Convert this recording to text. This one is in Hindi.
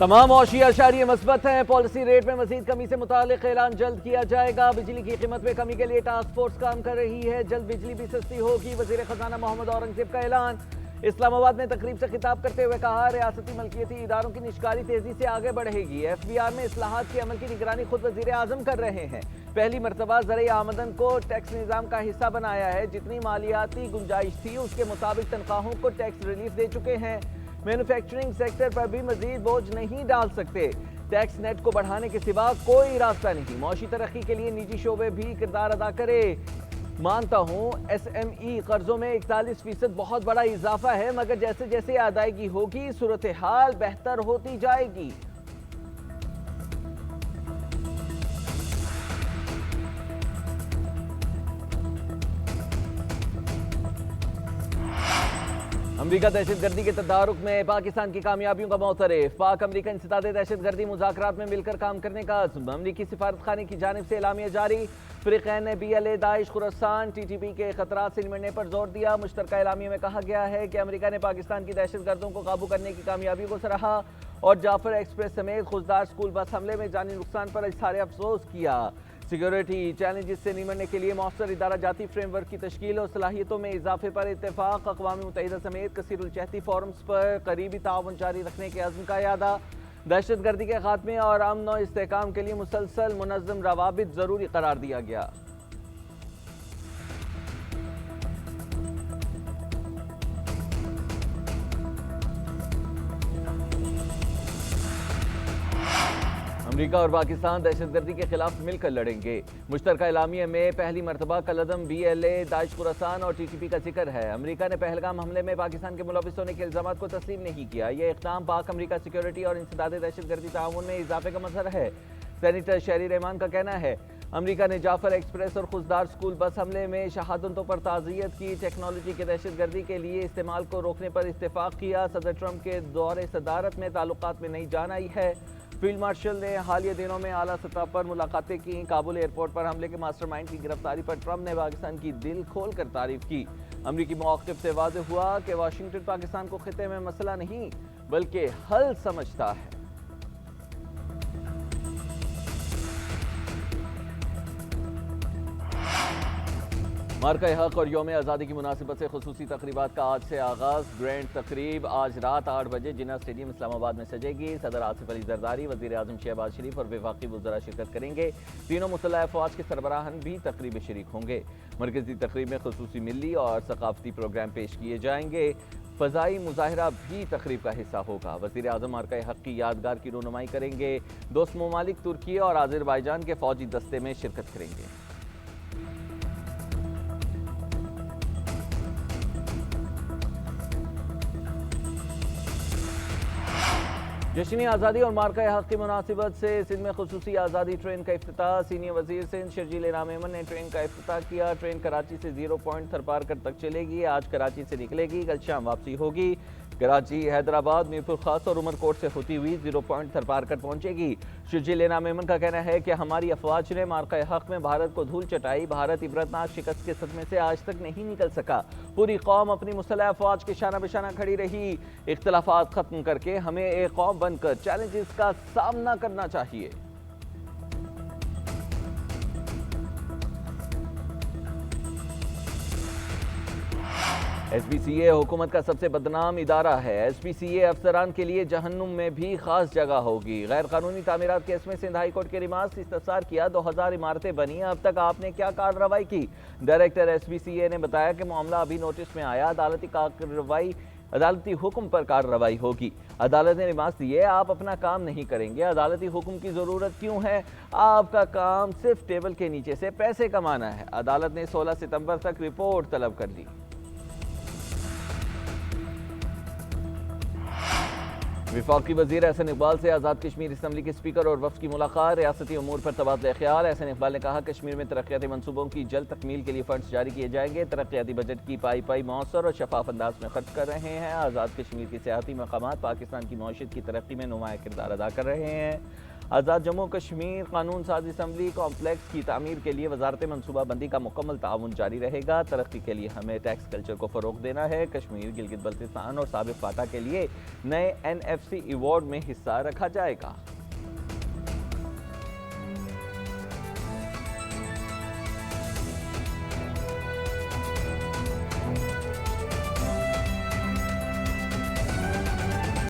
तमाम औशी अशारिये मस्बत हैं। पॉलिसी रेट में मजीद कमी से मुतालिक ऐलान जल्द किया जाएगा। बिजली की कीमत में कमी के लिए टास्क फोर्स काम कर रही है। जल्द बिजली भी सस्ती होगी। वजीर खजाना मोहम्मद औरंगजेब का ऐलान। इस्लामाबाद में तकरीब से खिताब करते हुए कहा, रियासती मलकियती इदारों की निष्कारी तेजी से आगे बढ़ेगी। FBR में इस्लाहात के अमल की निगरानी खुद वजीर आजम कर रहे हैं। पहली मरतबा ज़राई आमदन को टैक्स निज़ाम का हिस्सा बनाया है। जितनी मालियाती गुंजाइश थी उसके मुताबिक तनख्वाहों को टैक्स रिलीफ दे चुके हैं। मैन्युफैक्चरिंग सेक्टर पर भी मजीद बोझ नहीं डाल सकते। टैक्स नेट को बढ़ाने के सिवा कोई रास्ता नहीं। मौशी तरक्की के लिए निजी शोबे भी किरदार अदा करे। मानता हूँ SME कर्जों में 41% बहुत बड़ा इजाफा है, मगर जैसे जैसे अदायगी होगी सूरत हाल बेहतर होती जाएगी। अमरीका दहशतगर्दी के तदारुक में पाकिस्तान की कामयाबियों का मोतरफ। पाक अमरीका इंसदाद दहशतगर्दी मुज़ाकरात में मिलकर काम करने का अज़्म। अमरीकी सिफारतखाने की जानिब से एलामिया जारी। फ़रीक़ैन ने BLA, दाइश, खुरासान, TTP के खतरात से निपटने पर जोर दिया। मुश्तरका एलामिया में कहा गया है कि अमरीका ने पाकिस्तान की दहशतगर्दों को काबू करने की कामयाबी को सराहा और जाफर एक्सप्रेस समेत खुजदार स्कूल बस हमले में जानी नुकसान पर इज़हार अफसोस किया। सिक्योरिटी चैलेंजेस से निपटने के लिए मौसर इदारा जाती फ्रेमवर्क की तश्कील और सलाहियतों में इजाफे पर इत्तेफाक। अक़वाम मुत्तहिदा समेत कसीरुल-चहती फोरम्स पर करीबी ताउन जारी रखने के अज़्म का यादा। दहशतगर्दी के खात्मे और अमन और इस्तेहकाम के लिए मुसलसल मुनज़्ज़म रवाबित ज़रूरी करार दिया गया। अमरीका और पाकिस्तान दहशतगर्दी के खिलाफ मिलकर लड़ेंगे। मुश्तरका एलामिया में पहली मरतबा कलअदम BLA, दाइश, खुरासान और TTP का जिक्र है। अमरीका ने पहलगाम हमले में पाकिस्तान के मुलविस होने के इल्जामात को तस्लीम नहीं किया। यह इक़दाम पाक अमरीका सिक्योरिटी और इंसदाद दहशतगर्दी ताउन में इजाफे का मज़हर है। सेनेटर शेरी रहमान का कहना है, अमरीका ने जाफर एक्सप्रेस और खुजदार स्कूल बस हमले में शहादतों पर ताज़ियत की। टेक्नोलॉजी के दहशतगर्दी के लिए इस्तेमाल को रोकने पर इत्तेफाक किया। सदर ट्रंप के दौरे सदारत में ताल्लुकात में नई जान आई है। फील्ड मार्शल ने हालिया दिनों में आला सतह पर मुलाकातें की। काबुल एयरपोर्ट पर हमले के मास्टरमाइंड की गिरफ्तारी पर ट्रंप ने पाकिस्तान की दिल खोल कर तारीफ की। अमरीकी मौक़िफ़ से वाज़ेह हुआ कि वाशिंगटन पाकिस्तान को खिते में मसला नहीं बल्कि हल समझता है। मार्का हक और यौम आज़ादी की मुनासिबत से खुसूसी तकरीबात का आज से आगाज़। ग्रैंड तकरीब आज रात 8 बजे जिन्ना स्टेडियम इस्लामाबाद में सजेगी। सदर आसिफ अली जरदारी, वज़ीर आज़म शहबाज शरीफ और वफाकी वज़रा शिरकत करेंगे। तीनों मुसल्लह अफ़वाज के सरबराहान भी तकरीब में शरीक होंगे। मरकज़ी तकरीब में खुसूसी मिली और सकाफ़ती प्रोग्राम पेश किए जाएंगे। फ़ज़ाई मुज़ाहिरा भी तकरीब का हिस्सा होगा। वज़ीर आज़म मार्का हक की यादगार की रूनुमाई करेंगे। दोस्त ममालिक तुर्की और आज़रबाईजान के फ़ौजी दस्ते में शिरकत करेंगे। जश्न आज़ादी और मार्का हक की मुनासिबत से सिंध में खुसूसी आज़ादी ट्रेन का इफ्तिताह। सीनियर वज़ीर सिंध शर्जील इनाम मेमन ने ट्रेन का इफ्तिताह किया। ट्रेन कराची से 0 पॉइंट थरपारकर तक चलेगी। आज कराची से निकलेगी, कल शाम वापसी होगी। कराची, हैदराबाद, मीरपुर खास और उमरकोट से होती हुई 0 पॉइंट थरपारकर पहुंचेगी। शर्जील इनाम मेमन का कहना है कि हमारी अफवाज ने मार्का हक में भारत को धूल चटाई। भारत इबरतनाक शिकस्त के सदमे से आज तक नहीं निकल सका। पूरी कौम अपनी मुसल्लह अफवाज के शाना बशाना खड़ी रही। इख्तलाफात खत्म करके हमें एक कौम बनकर चैलेंजेस का सामना करना चाहिए। SPCA हुकूमत का सबसे बदनाम इदारा है। SPCA अफसरान के लिए जहन्नुम में भी खास जगह होगी। गैर कानूनी तामीरात केस में सिंध हाई कोर्ट के रिमांड इस्तफसार किया। 2000 इमारतें बनी, अब तक आपने क्या कार्रवाई की? डायरेक्टर SPCA ने बताया कि मामला अभी नोटिस में आया, अदालती हुक्म पर कार्रवाई होगी। अदालत ने रिमांड दिए, आप अपना काम नहीं करेंगे, अदालती हुक्म की ज़रूरत क्यों है? आपका काम सिर्फ टेबल के नीचे से पैसे कमाना है। अदालत ने 16 सितंबर तक रिपोर्ट तलब कर ली। वफाकी वज़ीर एहसन इकबाल से आज़ाद कश्मीर असम्बली के स्पीकर और वफ़द की मुलाकात। रियासती उमूर पर तबादला ख्याल। एहसन इकबाल ने कहा, कश्मीर में तरक्याती मनसूबों की जल्द तकमील के लिए फंड्स जारी किए जाएंगे। तरक्याती बजट की पाई मौसर और शफाफ अंदाज में खर्च कर रहे हैं। आज़ाद कश्मीर के सियाती मकामात पाकिस्तान की मईशत की तरक्की में नुमाया किरदार अदा कर रहे हैं। आज़ाद जम्मू कश्मीर कानून साज असम्बली कॉम्प्लेक्स की तामीर के लिए वजारत मनसूबाबंदी का मुकम्मल ताउन जारी रहेगा। तरक्की के लिए हमें टैक्स कल्चर को फ़रोग देना है। कश्मीर, गिलगित बल्तिस्तान और साबिक फाटा के लिए नए NFC अवार्ड में हिस्सा रखा जाएगा।